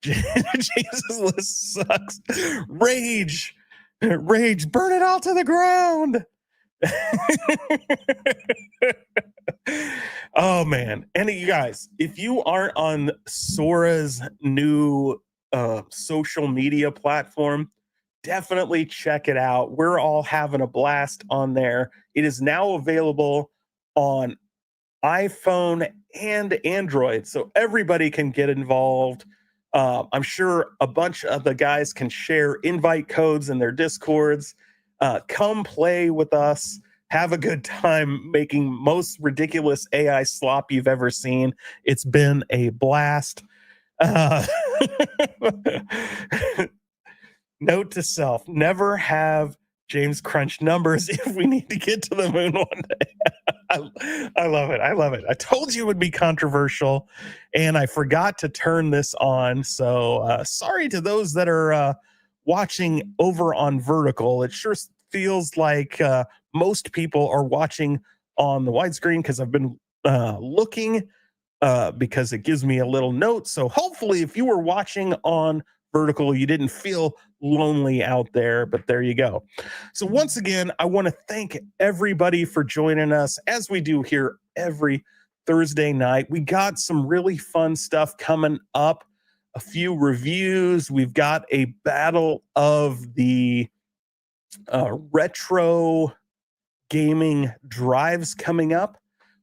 Jesus list sucks. Rage. Rage. Burn it all to the ground. Oh man. And you guys, if you aren't on Sora's new social media platform, definitely check it out. We're all having a blast on there. It is now available on iPhone and Android, so everybody can get involved. I'm sure a bunch of the guys can share invite codes in their Discords. Come play with us. Have a good time making most ridiculous AI slop you've ever seen. It's been a blast. Uh, Note to self: never have James crunch numbers if we need to get to the moon one day. I love it. I love it. I told you it would be controversial, and I forgot to turn this on. So sorry to those that are watching over on vertical. It sure feels like most people are watching on the widescreen because I've been looking because it gives me a little note. So hopefully, if you were watching on vertical, you didn't feel lonely out there, but there you go. So once again, I want to thank everybody for joining us as we do here every Thursday night. We got some really fun stuff coming up, a few reviews. We've got a battle of the retro gaming drives coming up.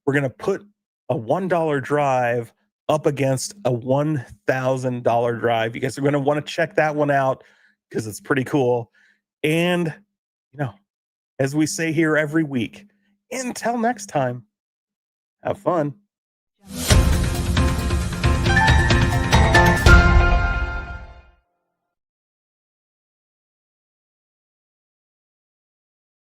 We're going to put a $1 drive up against a $1,000 drive. You guys are going to want to check that one out because it's pretty cool. And, as we say here every week, until next time, have fun.